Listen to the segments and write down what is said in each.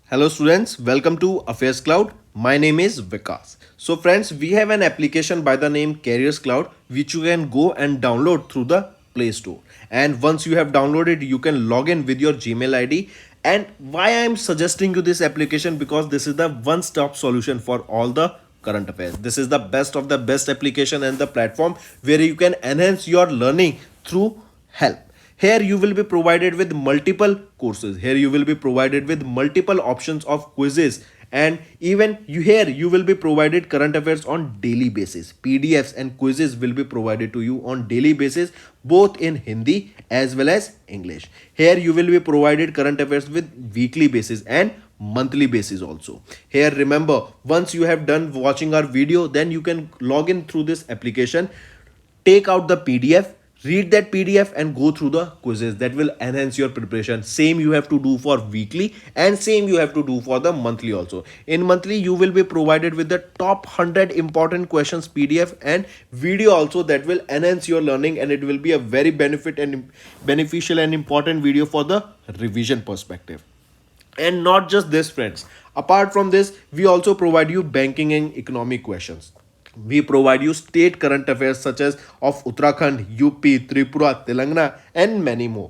Hello students, welcome to AffairsCloud. My name is Vikas. So friends, we have an application by the name CareersCloud which you can go and download through the Play Store. And once you have downloaded, you can log in with your Gmail ID. And why I am suggesting you this application, because this is the one-stop solution for all the current affairs. This is the best of the best application and the platform where you can enhance your learning through help. Here you will be provided with multiple courses. Here you will be provided with multiple options of quizzes, and even you will be provided current affairs on daily basis. PDFs and quizzes will be provided to you on daily basis, both in Hindi as well as English. Here you will be provided current affairs with weekly basis and monthly basis also. Here remember, once you have done watching our video, then you can log in through this application, take out the PDF, read that PDF and go through the quizzes. That will enhance your preparation. Same you have to do for weekly and same you have to do for the monthly also. In monthly you will be provided with the top 100 important questions PDF and video also, that will enhance your learning, and it will be a very beneficial and important video for the revision perspective. And not just this friends, apart from this we also provide you banking and economic questions. We provide you state current affairs such as of Uttarakhand, UP, Tripura, Telangana, and many more.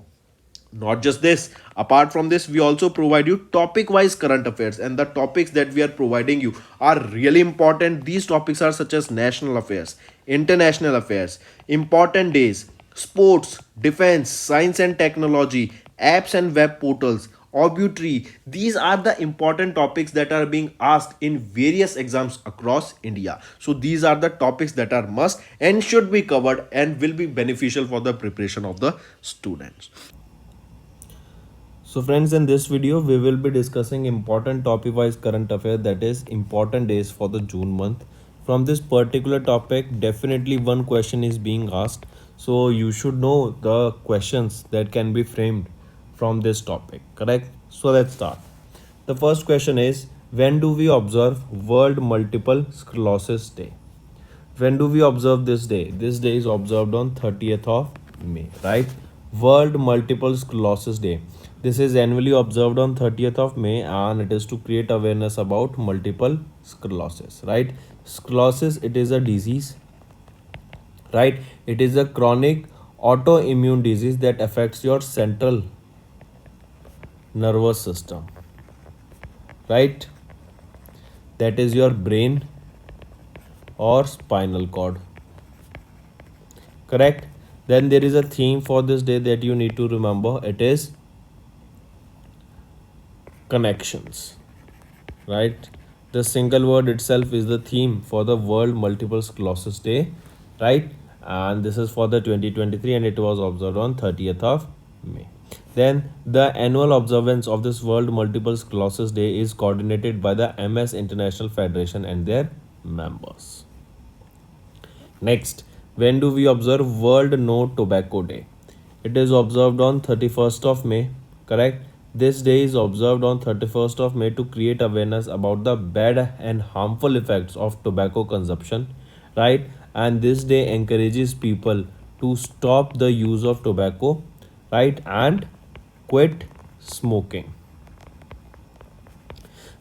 Not just this, apart from this we also provide you topic wise current affairs, and the topics that we are providing you are really important. These topics are such as national affairs, international affairs, important days, sports, defense, science and technology, apps and web portals, obituary. These are the important topics that are being asked in various exams across India. So these are the topics that are must and should be covered and will be beneficial for the preparation of the students. So friends, in this video we will be discussing important topic wise current affair, that is important days for the June month. From this particular topic definitely one question is being asked, so you should know the questions that can be framed from this topic, correct? So let's start. The first question is, when do we observe World Multiple Sclerosis Day? When do we observe this day? This day is observed on 30th of May, right? World Multiple Sclerosis Day. This is annually observed on 30th of May, and it is to create awareness about multiple sclerosis, right? Sclerosis, it is a disease, right? It is a chronic autoimmune disease that affects your central nervous system, right? That is your brain or spinal cord, correct? Then there is a theme for this day that you need to remember. It is connections, right? The single word itself is the theme for the World Multiple Sclerosis Day, right? And this is for the 2023 and it was observed on 30th of May. Then the annual observance of this World Multiple Sclerosis Day is coordinated by the MS International Federation and their members. Next, when do we observe World No Tobacco Day? It is observed on 31st of May, correct? This day is observed on 31st of May to create awareness about the bad and harmful effects of tobacco consumption, right? And this day encourages people to stop the use of tobacco, right? And quit smoking.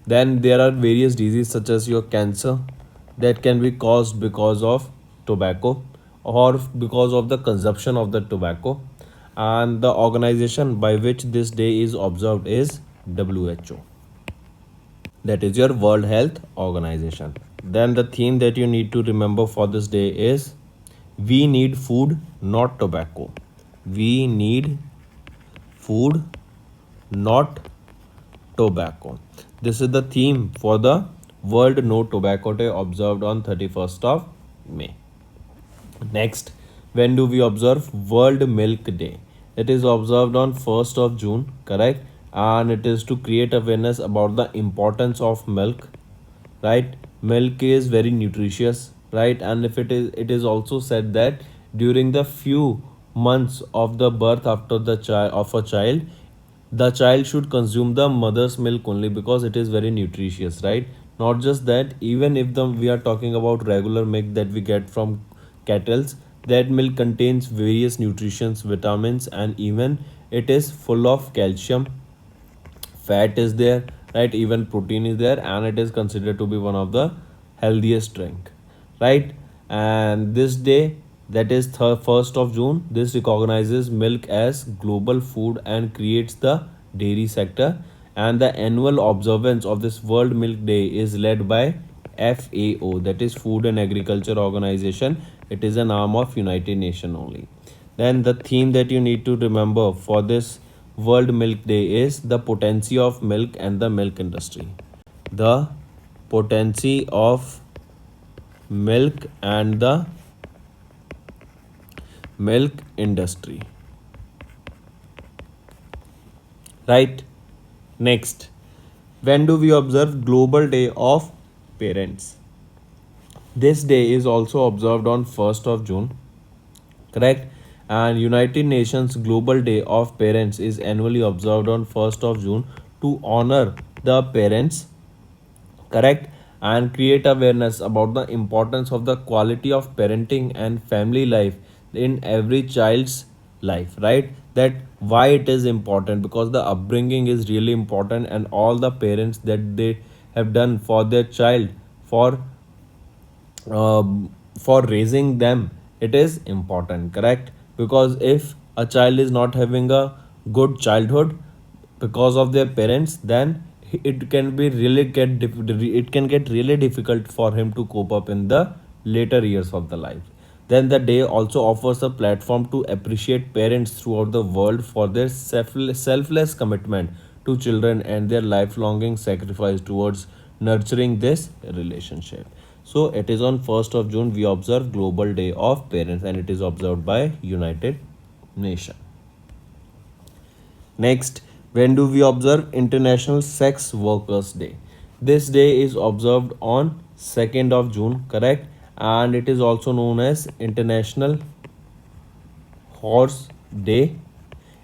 Then there are various diseases such as your cancer that can be caused because of tobacco or because of the consumption of the tobacco. And the organization by which this day is observed is WHO. That is your World Health Organization. Then the theme that you need to remember for this day is, we need food, not tobacco. We need food, not tobacco. This is the theme for the World No Tobacco Day observed on 31st of May. Next, when do we observe World Milk Day? It is observed on 1st of June, correct? And it is to create awareness about the importance of milk, right? Milk is very nutritious, right? And if it is also said that during the few months of the birth after the child of a child, the child should consume the mother's milk only because it is very nutritious, right? Not just that, even if we are talking about regular milk that we get from cattle, that milk contains various nutrients, vitamins, and even it is full of calcium. Fat is there, right? Even protein is there, and it is considered to be one of the healthiest drink, right? And this day, that is 1st of June, this recognizes milk as global food and creates the dairy sector. And the annual observance of this World Milk Day is led by FAO, that is Food and Agriculture Organization. It is an arm of United Nations only. Then the theme that you need to remember for this World Milk Day is the potency of milk and the milk industry. The potency of milk and the milk industry. Right? Next, when do we observe Global Day of Parents? This day is also observed on 1st of June, correct? And United Nations Global Day of Parents is annually observed on 1st of June to honor the parents, correct, and create awareness about the importance of the quality of parenting and family life in every child's life, right? That why it is important, because the upbringing is really important, and all the parents that they have done for their child for raising them, it is important, correct? Because if a child is not having a good childhood because of their parents, then it can be really it can get really difficult for him to cope up in the later years of the life. Then the day also offers a platform to appreciate parents throughout the world for their selfless commitment to children and their lifelong sacrifice towards nurturing this relationship. So it is on 1st of June we observe Global Day of Parents, and it is observed by United Nations. Next, when do we observe International Sex Workers Day? This day is observed on 2nd of June, correct? And it is also known as International Horse Day.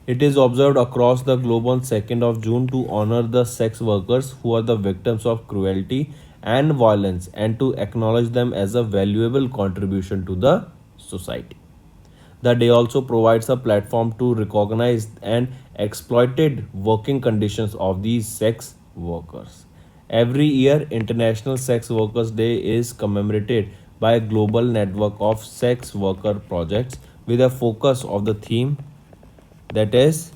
It is observed across the globe on 2nd of June to honor the sex workers who are the victims of cruelty and violence, and to acknowledge them as a valuable contribution to the society. The day also provides a platform to recognize and exploited working conditions of these sex workers. Every year, International Sex Workers Day is commemorated by a global network of sex worker projects with a focus of the theme that is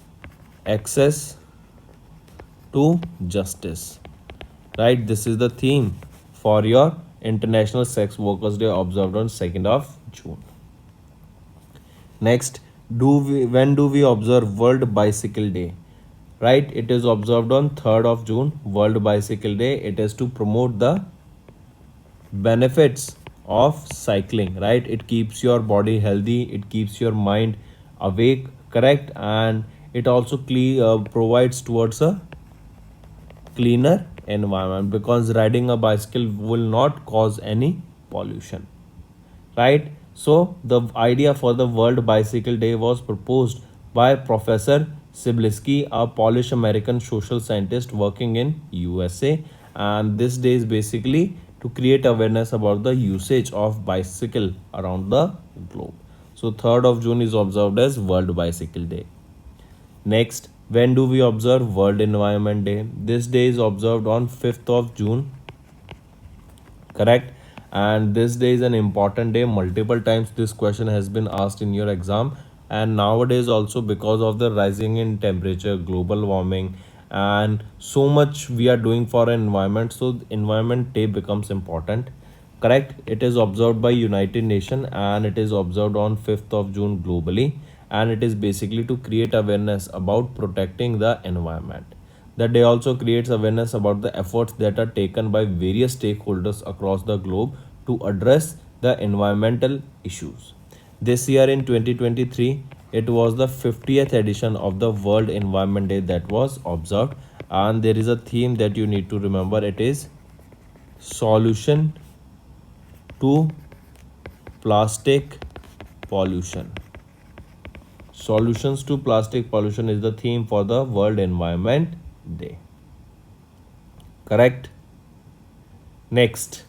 access to justice. Right? This is the theme for your International Sex Workers Day observed on 2nd of June. Next, when do we observe World Bicycle Day? Right? It is observed on 3rd of June, World Bicycle Day. It is to promote the benefits of cycling, right? It keeps your body healthy, it keeps your mind awake, correct? And it also provides towards a cleaner environment, because riding a bicycle will not cause any pollution, right? So the idea for the World Bicycle Day was proposed by Professor Siblisky, a Polish American social scientist working in USA, and this day is basically to create awareness about the usage of bicycle around the globe. So 3rd of June is observed as World Bicycle Day. Next, when do we observe World Environment Day? This day is observed on 5th of June, correct? And this day is an important day. Multiple times this question has been asked in your exam, and nowadays also, because of the rising in temperature, global warming, and so much we are doing for environment, so Environment Day becomes important, correct? It is observed by United Nations, and it is observed on 5th of June globally, and it is basically to create awareness about protecting the environment. The day also creates awareness about the efforts that are taken by various stakeholders across the globe to address the environmental issues. This year in 2023, it was the 50th edition of the World Environment Day that was observed, and there is a theme that you need to remember. It is solution to plastic pollution. Solutions to plastic pollution is the theme for the World Environment Day. Correct? Next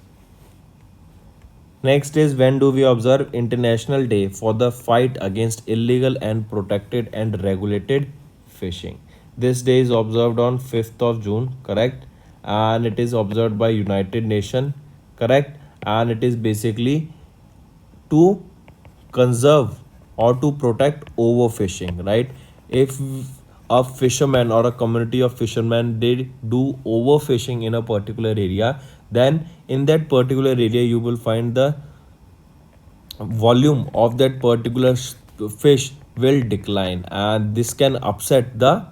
is when do we observe International Day for the fight against illegal and protected and regulated fishing. This day is observed on 5th of June, correct? and it is observed by United Nation, correct? And it is basically to conserve or to protect overfishing, right? If a fisherman or a community of fishermen did do overfishing in a particular area, then in that particular area you will find the volume of that particular fish will decline, and this can upset the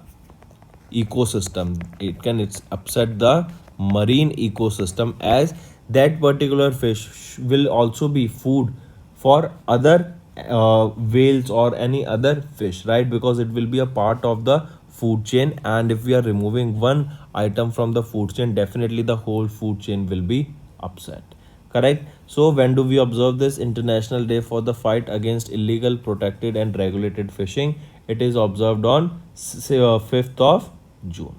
ecosystem. It can it's upset the marine ecosystem, as that particular fish will also be food for other whales or any other fish, right? Because it will be a part of the food chain, and if we are removing one item from the food chain, definitely the whole food chain will be upset, correct? So when do we observe this International Day for the fight against illegal, protected and regulated fishing? It is observed on 5th of June,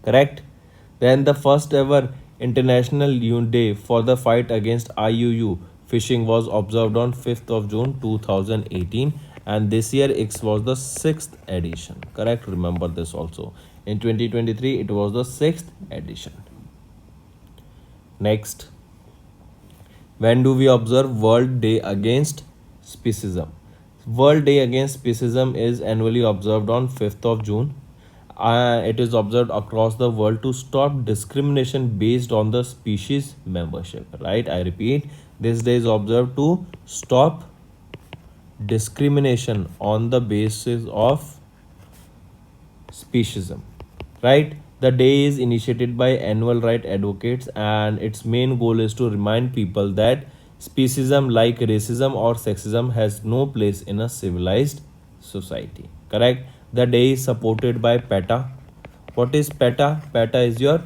correct? Then the first ever International Day for the fight against IUU fishing was observed on 5th of June 2018, and this year it was the 6th edition, correct? Remember this also. In 2023 it was the 6th edition. Next, when do we observe World Day Against Speciesism? World Day Against Speciesism is annually observed on 5th of June. It is observed across the world to stop discrimination based on the species membership. Right? I repeat, this day is observed to stop discrimination on the basis of speciesism. Right? The day is initiated by animal rights advocates, and its main goal is to remind people that speciesism, like racism or sexism, has no place in a civilized society. Correct? The day is supported by PETA. What is PETA? PETA is your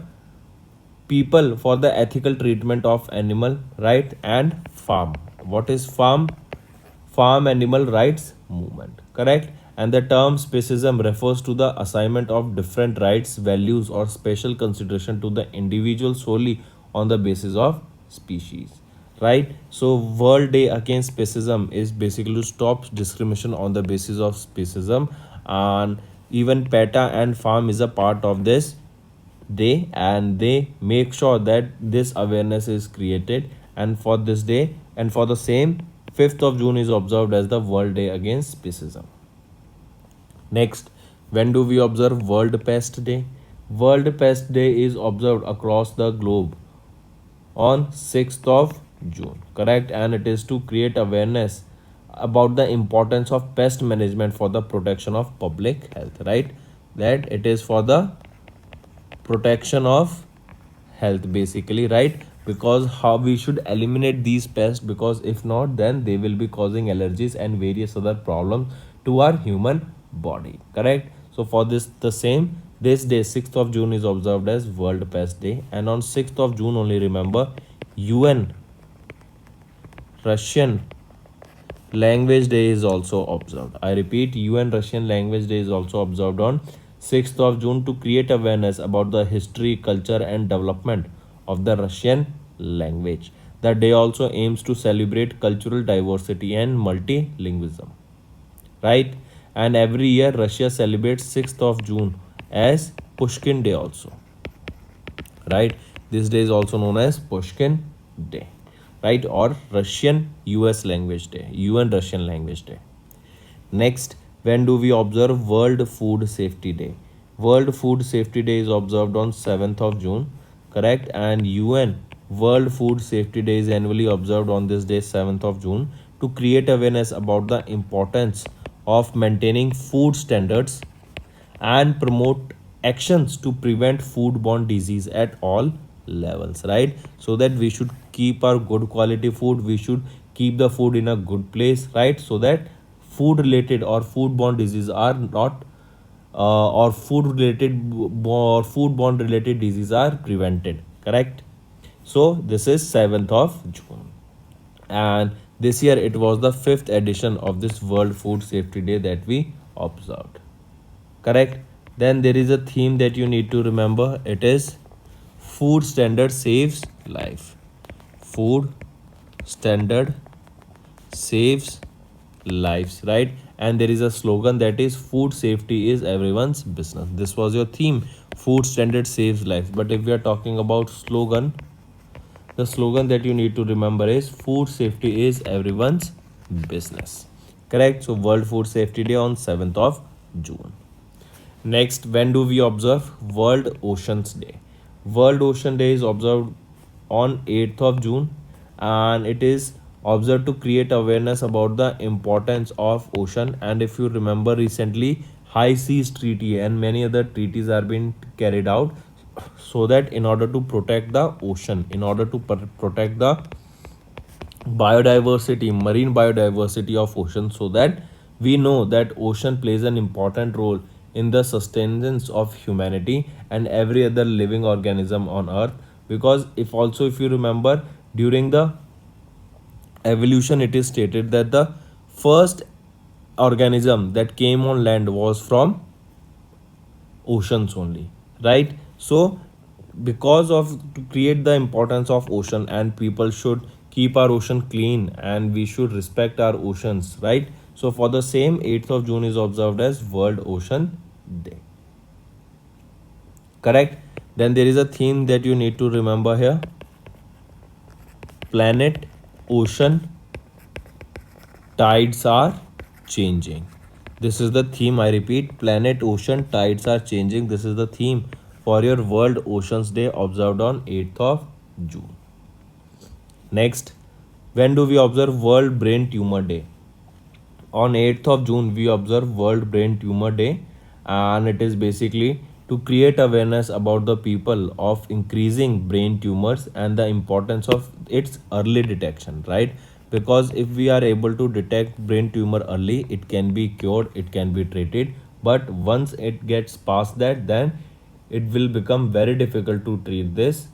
people for the ethical treatment of animal, right? And farm. What is farm? Farm animal rights movement, correct? And the term speciesism refers to the assignment of different rights, values or special consideration to the individual solely on the basis of species, right? So World Day Against Speciesism is basically to stop discrimination on the basis of speciesism, and even PETA and farm is a part of this day, and they make sure that this awareness is created. And for this day, and for the same, 5th of June is observed as the World Day Against Speciesism. Next, when do we observe World Pest Day? World Pest Day is observed across the globe on 6th of June, correct? And it is to create awareness about the importance of pest management for the protection of public health, right? That it is for the protection of health basically, right? Because how we should eliminate these pests, because if not, then they will be causing allergies and various other problems to our human body, correct? So for this, the same, this day 6th of June is observed as World Pest Day. And on 6th of June only, remember, UN Russian Language Day is also observed. I repeat, UN Russian Language Day is also observed on 6th of June to create awareness about the history, culture and development of the Russian language. The day also aims to celebrate cultural diversity and multilingualism, right? And every year Russia celebrates 6th of June as Pushkin Day also, right? This day is also known as Pushkin Day, right? Or Russian US Language Day, UN Russian Language Day. Next, when do we observe World Food Safety Day? World Food Safety Day is observed on 7th of June, correct? And UN World Food Safety Day is annually observed on this day, 7th of June, to create awareness about the importance of maintaining food standards and promote actions to prevent foodborne disease at all levels, right? So that we should keep our good quality food, we should keep the food in a good place, right? So that food related or foodborne diseases are not or foodborne related diseases are prevented, correct? So this is 7th of June, and this year it was the 5th edition of this World Food Safety Day that we observed, correct? Then there is a theme that you need to remember. It is food standard saves life. Food standard saves lives, right? And there is a slogan that is food safety is everyone's business. This was your theme Food standard saves lives. But if we are talking about slogan, the slogan that you need to remember is food safety is everyone's business. Correct? So World Food Safety Day on 7th of June. Next, when do we observe World Oceans Day? World Ocean Day is observed on 8th of June, and it is observed to create awareness about the importance of ocean. And if you remember recently, High Seas Treaty and many other treaties are being carried out so that in order to protect the ocean, in order to protect the biodiversity, marine biodiversity of ocean, so that we know that ocean plays an important role in the sustenance of humanity and every other living organism on earth. Because if you remember, during the evolution, it is stated that the first organism that came on land was from oceans only, right? So because of to create the importance of ocean, and people should keep our ocean clean and we should respect our oceans, right? So for the same, 8th of June is observed as World Ocean Day. Correct? Then there is a theme that you need to remember here: planet, ocean, tides are changing. This is the theme. I repeat, planet, ocean, tides are changing. This is the theme for your World Oceans Day observed on 8th of June. Next, when do we observe World Brain Tumor Day? On 8th of June, we observe World Brain Tumor Day, and it is basically to create awareness about the people of increasing brain tumors and the importance of its early detection, right? Because if we are able to detect brain tumor early, it can be cured, it can be treated. But once it gets past that, then it will become very difficult to treat this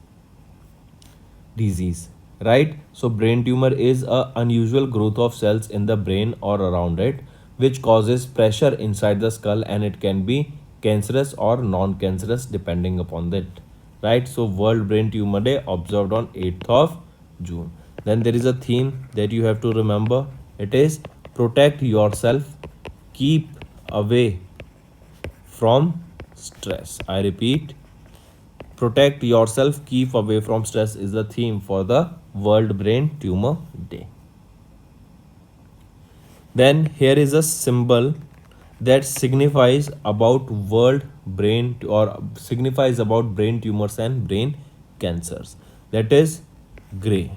disease, right? So brain tumor is a unusual growth of cells in the brain or around it, which causes pressure inside the skull, and it can be cancerous or non-cancerous depending upon that, right? So World Brain Tumor Day observed on 8th of June. Then there is a theme that you have to remember. It is protect yourself, keep away from stress. I repeat, protect yourself, keep away from stress is the theme for the World Brain Tumor Day. Then here is a symbol that signifies about world brain or signifies about brain tumors and brain cancers. That is gray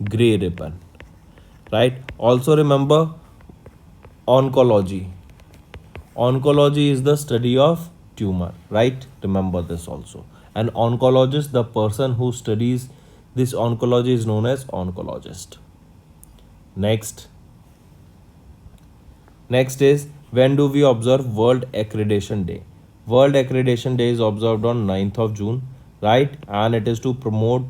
ribbon, right? Also remember oncology. Oncology is the study of tumor, right? Remember this also. An oncologist, the person who studies this oncology, is known as oncologist. Next is, when do we observe World Accreditation Day? World Accreditation Day is observed on 9th of June, right? And it is to promote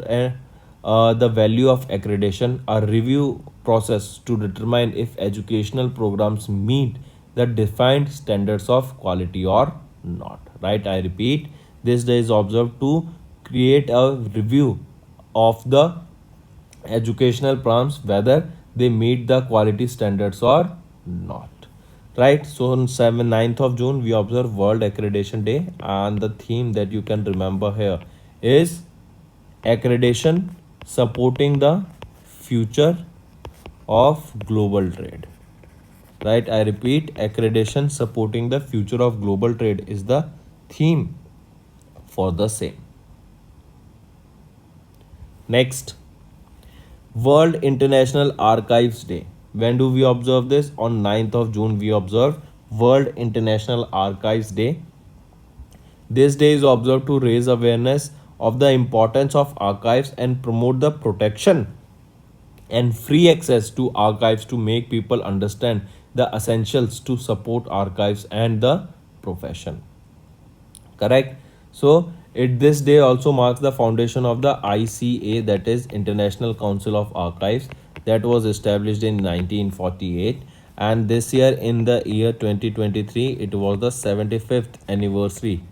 the value of accreditation, a review process to determine if educational programs meet the defined standards of quality or not, right? I repeat, this day is observed to create a review of the educational programs whether they meet the quality standards or not, right? So on 9th of June we observe World Accreditation Day, and the theme that you can remember here is accreditation supporting the future of global trade, right? I repeat, accreditation supporting the future of global trade is the theme for the same. Next, World International Archives Day. When do we observe this? On 9th of June we observe World International Archives Day. This day is observed to raise awareness of the importance of archives and promote the protection and free access to archives to make people understand the essentials to support archives and the profession. Correct? So this day also marks the foundation of the ICA, that is International Council of Archives, that was established in 1948, and this year in the year 2023 it was the 75th anniversary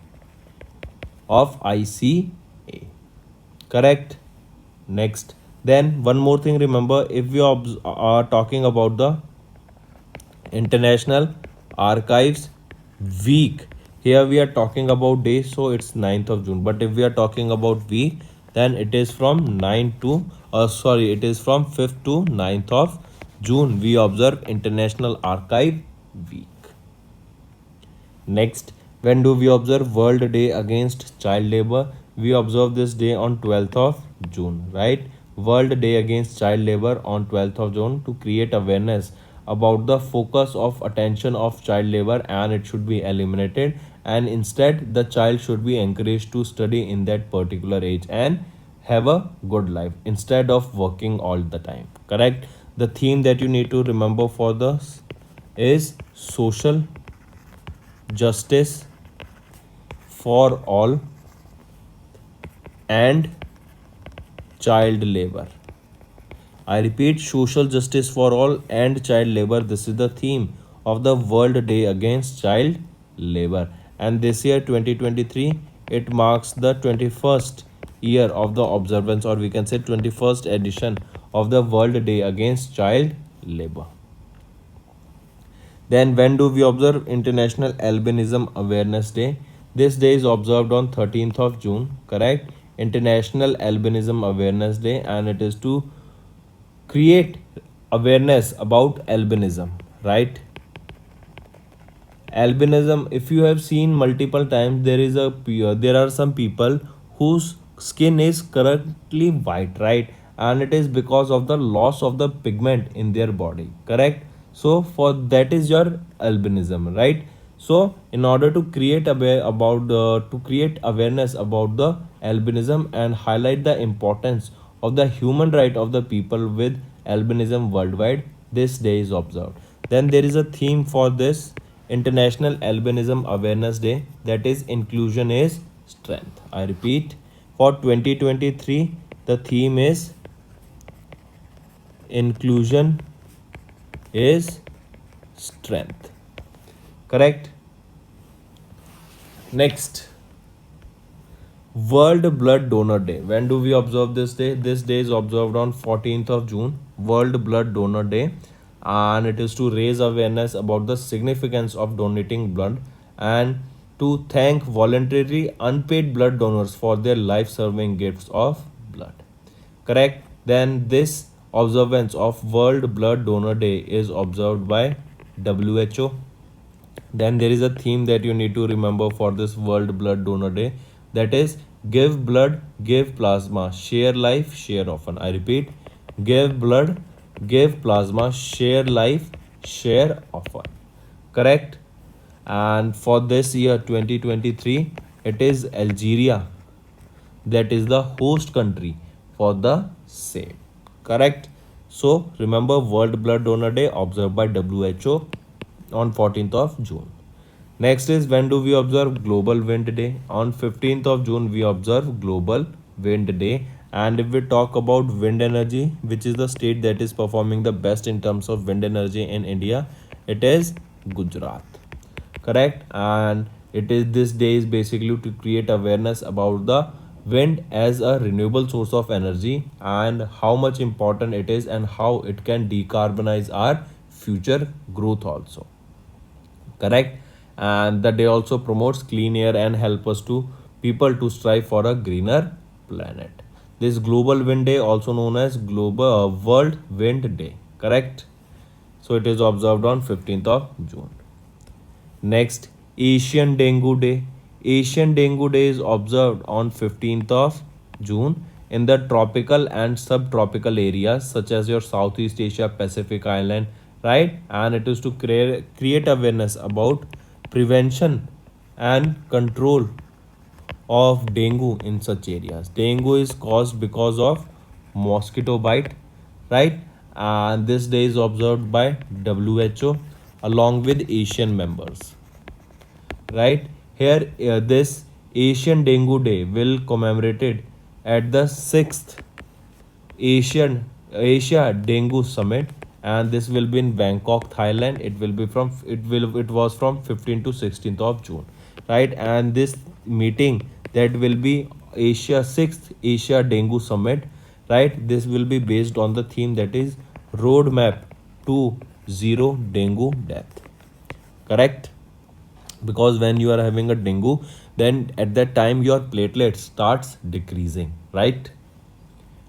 of ICA. Correct? Next, then one more thing, remember, if we are talking about the International Archives Week, Here we are talking about days, so it's 9th of June. But if we are talking about week, then it is from 9 to it is from 5th to 9th of June. We observe International Archive Week. Next, when do we observe World Day Against Child Labor? We observe this day on 12th of June, right? World Day Against Child Labor on 12th of June to create awareness about the focus of attention of child labor, and it should be eliminated, and instead the child should be encouraged to study in that particular age and have a good life instead of working all the time. Correct? The theme that you need to remember for this is social justice for all and child labor. I repeat, social justice for all and child labor. This is the theme of the World Day Against Child Labor. And this year, 2023, it marks the 21st year of the observance, or we can say 21st edition of the World Day Against Child Labor. Then, when do we observe International Albinism Awareness Day? This day is observed on 13th of June, correct? International Albinism Awareness Day, and it is to create awareness about albinism, right? Albinism, if you have seen multiple times, there are some people whose skin is currently white, right? And it is because of the loss of the pigment in their body, correct? So for that is your albinism, right? So in order to create awareness about the albinism and highlight the importance of the human right of the people with albinism worldwide, this day is observed. Then there is a theme for this International Albinism Awareness Day, that is inclusion is strength. I repeat, for 2023 the theme is inclusion is strength. Correct? Next, World Blood Donor Day. When do we observe this day? This day is observed on 14th of June, World Blood Donor Day, and it is to raise awareness about the significance of donating blood and to thank voluntary unpaid blood donors for their life-serving gifts of blood. Correct? Then this observance of World Blood Donor Day is observed by WHO. Then there is a theme that you need to remember for this World Blood Donor Day, that is give blood, give plasma, share life, share often. I repeat, give blood, give plasma, share life, share often. Correct? And for this year 2023, it is Algeria that is the host country for the same. Correct? So remember, World Blood Donor Day observed by WHO on 14th of June. Next is, when do we observe Global Wind Day? On 15th of June we observe Global Wind Day. And if we talk about wind energy, which is the state that is performing the best in terms of wind energy in India, it is Gujarat. Correct? And it is, this day is basically to create awareness about the wind as a renewable source of energy and how much important it is and how it can decarbonize our future growth also. Correct? And the day also promotes clean air and help us to people to strive for a greener planet. This Global Wind Day, also known as World Wind Day. Correct? So it is observed on 15th of June. Next, Asian Dengue Day. Asian Dengue Day is observed on 15th of June in the tropical and subtropical areas such as your Southeast Asia, Pacific Island, right? And it is to create awareness about prevention and control of dengue in such areas. Dengue is caused because of mosquito bite, right? And this day is observed by WHO along with Asian members, right? Here, this Asian Dengue Day will commemorate at the 6th Asia Dengue Summit, and this will be in Bangkok, Thailand. It was from 15th to 16th of June, right? And this meeting that will be 6th Asia Dengue Summit, right? This will be based on the theme that is roadmap to zero dengue death. Correct? because when you are having a dengue, then at that time your platelets starts decreasing, right?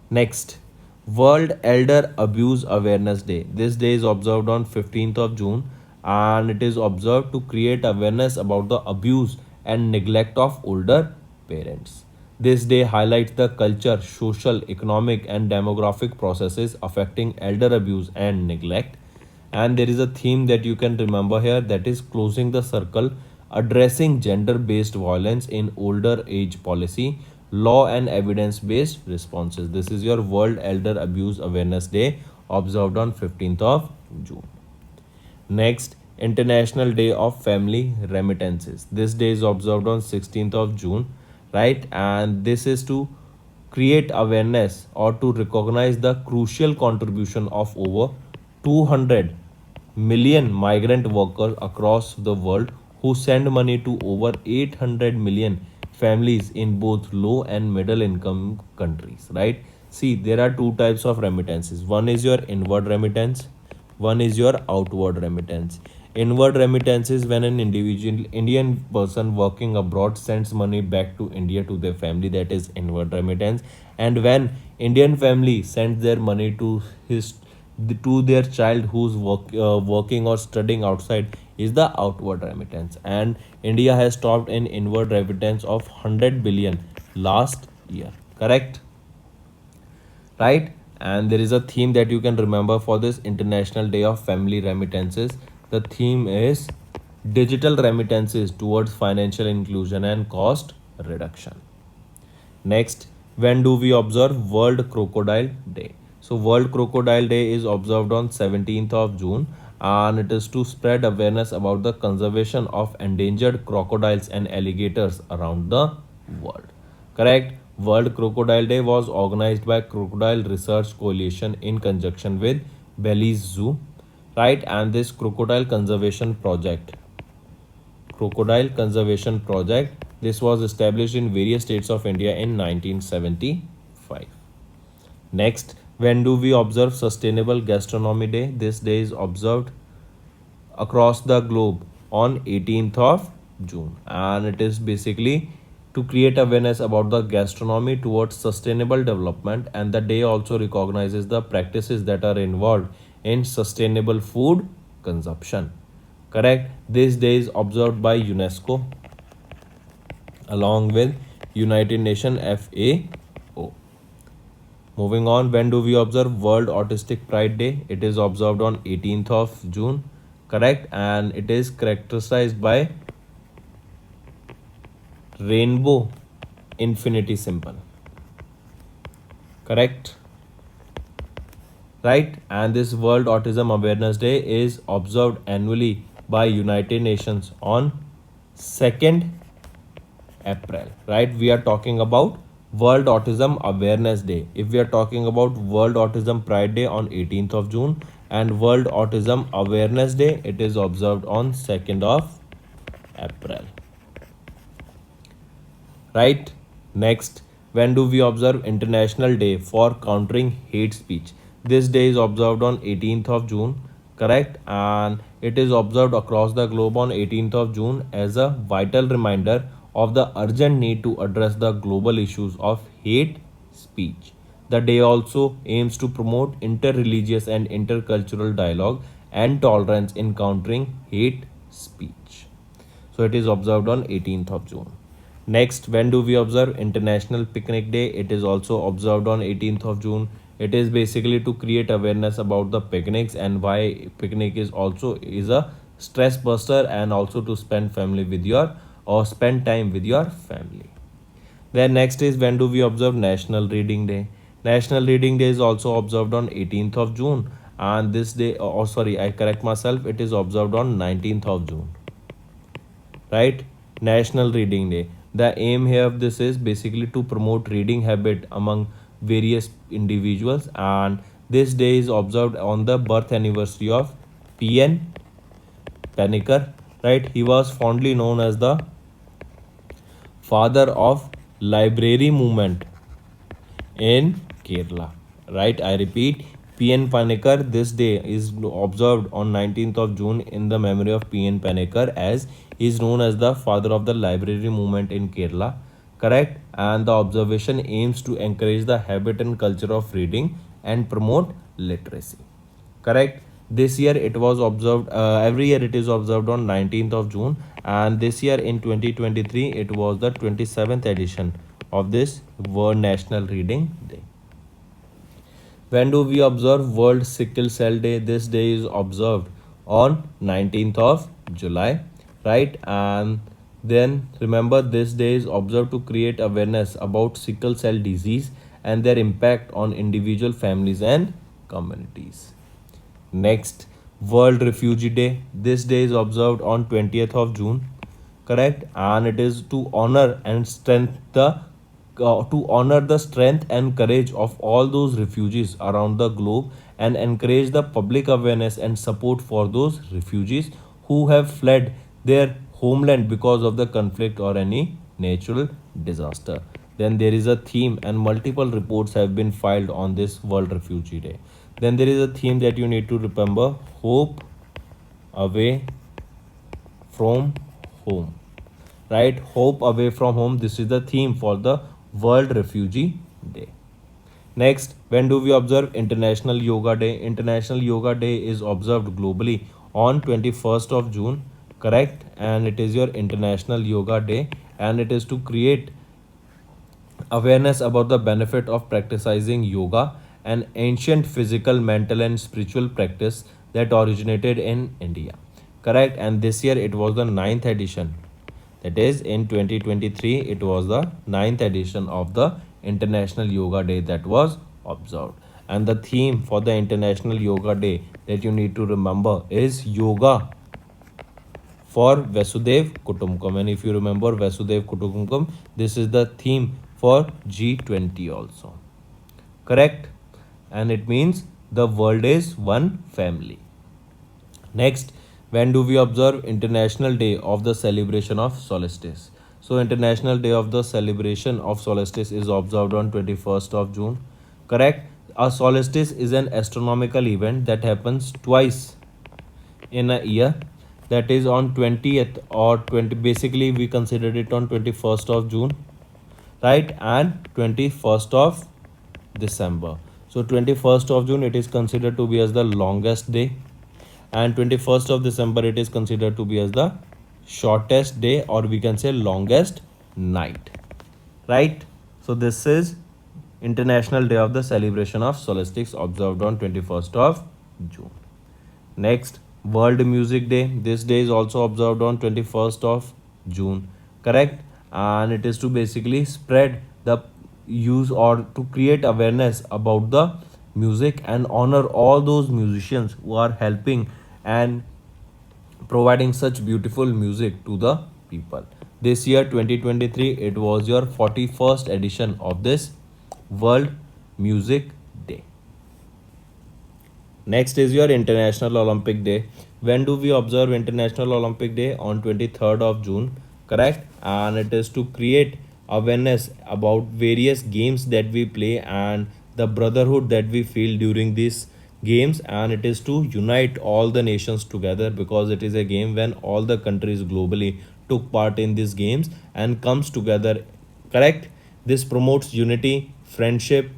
Next, World Elder Abuse Awareness Day. This day is observed on 15th of June, and it is observed to create awareness about the abuse and neglect of older parents. This day highlights the culture, social, economic, and demographic processes affecting elder abuse and neglect. And there is a theme that you can remember here, that is closing the circle, addressing gender based violence in older age policy, law and evidence based responses. This is your World Elder Abuse Awareness Day, observed on 15th of June. Next, International Day of Family Remittances. This day is observed on 16th of June, right? And this is to create awareness or to recognize the crucial contribution of over 200 million migrant workers across the world who send money to over 800 million families in both low and middle income countries, right? See, there are two types of remittances. One is your inward remittance, one is your outward remittance. Inward remittance is when an individual Indian person working abroad sends money back to India to their family, that is inward remittance. And when Indian family sends their money to his to their child who's working or studying outside is the outward remittance. And India has stopped an inward remittance of 100 billion last year. Correct? Right? And there is a theme that you can remember for this International Day of Family Remittances. The theme is digital remittances towards financial inclusion and cost reduction. Next, when do we observe World Crocodile Day? So, World Crocodile Day is observed on 17th of June, and it is to spread awareness about the conservation of endangered crocodiles and alligators around the world. Correct? World Crocodile Day was organized by Crocodile Research Coalition in conjunction with Belize Zoo, right? And this Crocodile Conservation Project, this was established in various states of India in 1975. Next, when do we observe Sustainable Gastronomy Day? This day is observed across the globe on 18th of June, and it is basically to create awareness about the gastronomy towards sustainable development, and the day also recognizes the practices that are involved in sustainable food consumption. Correct? This day is observed by UNESCO along with United Nations FAO. Moving on, when do we observe World Autistic Pride Day? It is observed on 18th of June, correct? And it is characterized by rainbow infinity symbol, correct? Right? And this World Autism Awareness Day is observed annually by United Nations on 2nd April, right? We are talking about World Autism Awareness Day. If we are talking about World Autism Pride Day on 18th of June and World Autism Awareness Day, it is observed on 2nd of April. Right? Next, when do we observe International Day for Countering Hate Speech? This day is observed on 18th of June, correct? And it is observed across the globe on 18th of June as a vital reminder of the urgent need to address the global issues of hate speech. The day also aims to promote interreligious and intercultural dialogue and tolerance in countering hate speech. So it is observed on 18th of June. Next, when do we observe International Picnic Day? It is also observed on 18th of June. It is basically to create awareness about the picnics and why picnic is a stress buster, and also to spend time with your family. Then next is, when do we observe National Reading Day? National Reading Day is also observed on 18th of June, and this day, I correct myself, it is observed on 19th of June. Right? National Reading Day. The aim here of this is basically to promote reading habit among various individuals, and this day is observed on the birth anniversary of P.N. Panikkar. Right? He was fondly known as the father of library movement in Kerala. Right? I repeat, P.N. Panikkar. This day is observed on 19th of June in the memory of P.N. Panikkar, as he is known as the father of the library movement in Kerala. Correct? And the observation aims to encourage the habit and culture of reading and promote literacy. Correct? This year it was observed, every year it is observed on 19th of June, and this year in 2023 it was the 27th edition of this World National Reading Day. When do we observe World Sickle Cell Day? This day is observed on 19th of July, right? And then remember, this day is observed to create awareness about sickle cell disease and their impact on individual families and communities. Next, World Refugee Day. This day is observed on 20th of June, correct? And it is to honor and honor the strength and courage of all those refugees around the globe, and encourage the public awareness and support for those refugees who have fled their homeland because of the conflict or any natural disaster. Then there is a theme, and multiple reports have been filed on this World Refugee Day. Then there is a theme that you need to remember: hope away from home. Right? Hope away from home. This is the theme for the World Refugee Day. Next, when do we observe International Yoga Day? International Yoga Day is observed globally on 21st of June, correct? And it is your International Yoga Day, and it is to create awareness about the benefit of practicing yoga, an ancient physical, mental, and spiritual practice that originated in India. Correct? And this year it was the ninth edition. That is, in 2023, it was the ninth edition of the International Yoga Day that was observed. And the theme for the International Yoga Day that you need to remember is yoga for Vasudev Kutumbakam. And if you remember Vasudev Kutumbakam, this is the theme for G20 also. Correct? And it means the world is one family. Next, when do we observe International Day of the Celebration of Solstice? So International Day of the Celebration of Solstice is observed on 21st of June. Correct? A solstice is an astronomical event that happens twice in a year, that is on 20th or 20, basically we considered it on 21st of June, right, and 21st of December. So 21st of June it is considered to be as the longest day, and 21st of December it is considered to be as the shortest day, or we can say longest night, right? So this is International Day of the Celebration of Solstice observed on 21st of June. Next, World Music Day. This day is also observed on 21st of June, correct? And it is to basically spread the use or to create awareness about the music and honor all those musicians who are helping and providing such beautiful music to the people. This year 2023, it was your 41st edition of this World Music Day. Next is your International Olympic Day. When do we observe International Olympic Day? On 23rd of June, correct? And it is to create awareness about various games that we play and the brotherhood that we feel during these games, and it is to unite all the nations together, because it is a game when all the countries globally took part in these games and comes together, correct? This promotes unity, friendship,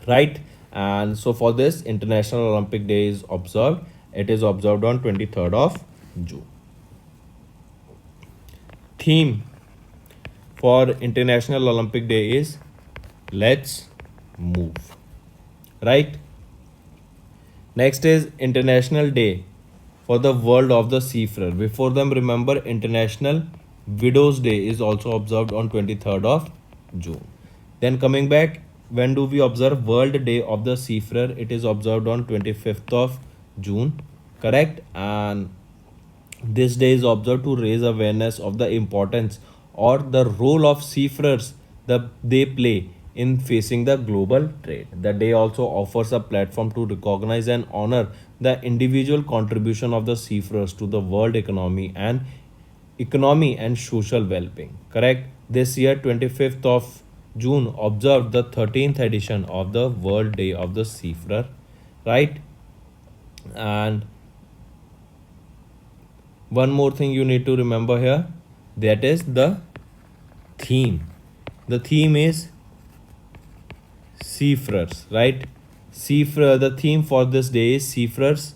right? And so for this, International Olympic Day is observed. It is observed on 23rd of June. Theme for International Olympic Day is let's move, right? Next is International Day for the World of the Seafarer. Before them, remember, International Widows Day is also observed on 23rd of June. Then coming back, when do we observe World Day of the Seafarer? It is observed on 25th of June, correct? And this day is observed to raise awareness of the importance or the role of seafarers that they play in facing the global trade. The day also offers a platform to recognize and honor the individual contribution of the seafarers to the world economy and social well-being, correct? This year 25th of June observed the 13th edition of the World Day of the Seafarer, right? And one more thing you need to remember here, that is the theme. The theme is seafarers, right? Seafarer, the theme for this day is seafarers,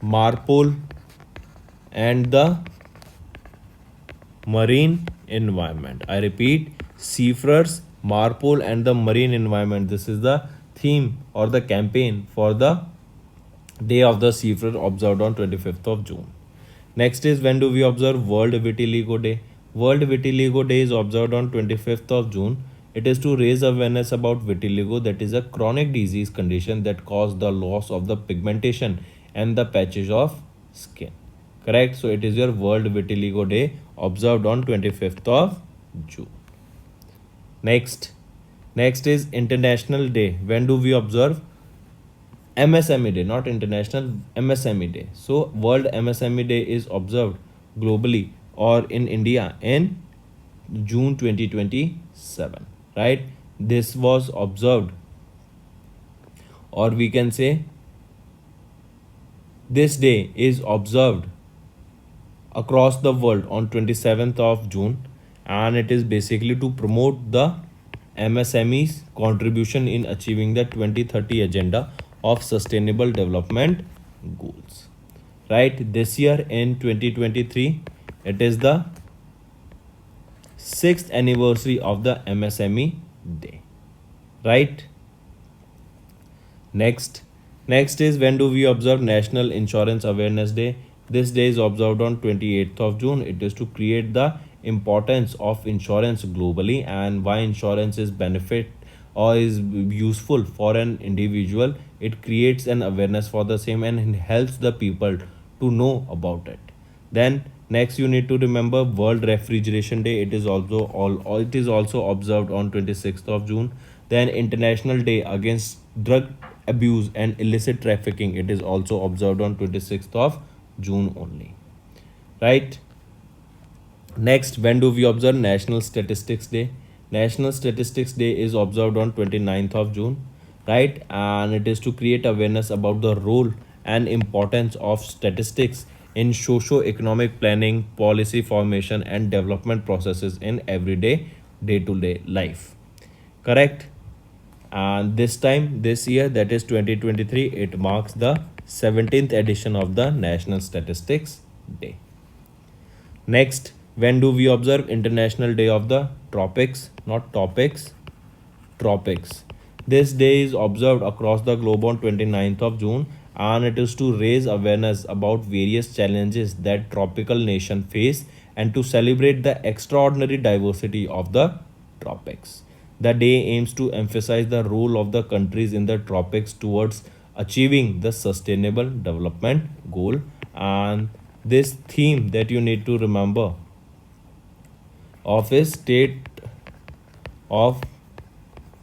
marpole, and the marine environment. I repeat, seafarers, marpole, and the marine environment. This is the theme or the campaign for the Day of the Seafarer observed on 25th of June. Next is, when do we observe World Vitiligo Day? World Vitiligo Day is observed on 25th of June. It is to raise awareness about vitiligo, that is a chronic disease condition that causes the loss of the pigmentation and the patches of skin. Correct? So it is your World Vitiligo Day observed on 25th of June. Next is International Day. When do we observe? MSME Day, not international, MSME Day. So World MSME Day is observed globally or in India in June 2027, right? This was observed, or we can say this day is observed across the world on 27th of June, and it is basically to promote the MSME's contribution in achieving the 2030 agenda of sustainable development goals, right? This year in 2023, it is the 6th anniversary of the MSME Day, right? Next is, when do we observe National Insurance Awareness Day? This day is observed on 28th of June. It is to create the importance of insurance globally and why insurance is benefit or is useful for an individual. It creates an awareness for the same and helps the people to know about it. Then next, you need to remember World Refrigeration Day. It is also observed on 26th of June. Then International Day Against Drug Abuse and Illicit Trafficking. It is also observed on 26th of June only, right? Next, when do we observe National Statistics Day? National Statistics Day is observed on 29th of June, right? And it is to create awareness about the role and importance of statistics in socio-economic planning, policy formation, and development processes in everyday day-to-day life. Correct? And this year, that is 2023, it marks the 17th edition of the National Statistics Day. Next, when do we observe International Day of the Tropics? Not topics, tropics. This day is observed across the globe on 29th of June, and it is to raise awareness about various challenges that tropical nations face and to celebrate the extraordinary diversity of the tropics. The day aims to emphasize the role of the countries in the tropics towards achieving the sustainable development goal. And this theme that you need to remember of a State of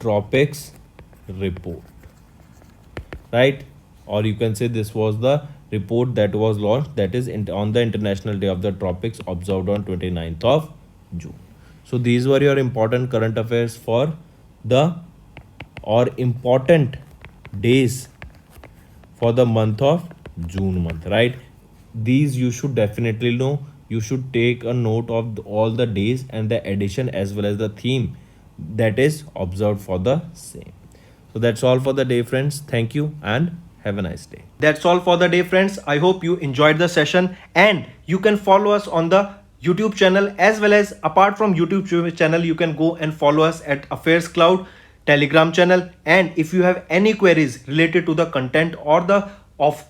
Tropics report, right? Or you can say this was the report that was launched, that is on the International Day of the Tropics observed on 29th of June. So these were your important current affairs for the important days for the month of June month, right? These you should definitely know. You should take a note of all the days and the edition as well as the theme that is observed for the same. So that's all for the day, friends. Thank you and have a nice day. That's all for the day, friends. I hope you enjoyed the session, and you can follow us on the YouTube channel, as well as apart from YouTube channel, you can go and follow us at AffairsCloud Telegram channel. And if you have any queries related to the content or the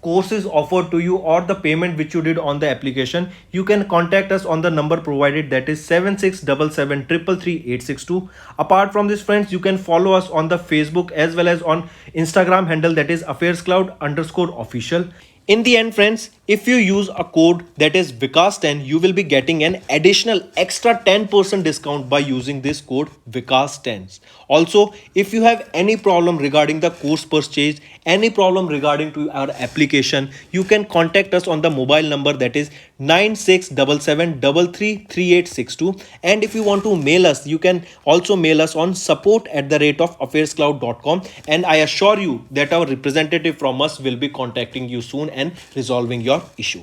courses offered to you or the payment which you did on the application, you can contact us on the number provided, that is 7677333862. Apart from this, friends, you can follow us on the Facebook as well as on Instagram handle, that is AffairsCloud_official. In the end, friends, If you use a code that is VICAS10, you will be getting an additional extra 10% discount by using this code VICAS10. Also, if you have any problem regarding the course purchase, any problem regarding to our application, you can contact us on the mobile number that is 9677333862. And if you want to mail us, you can also mail us on support@affairscloud.com, and I assure you that our representative from us will be contacting you soon and resolving your issue.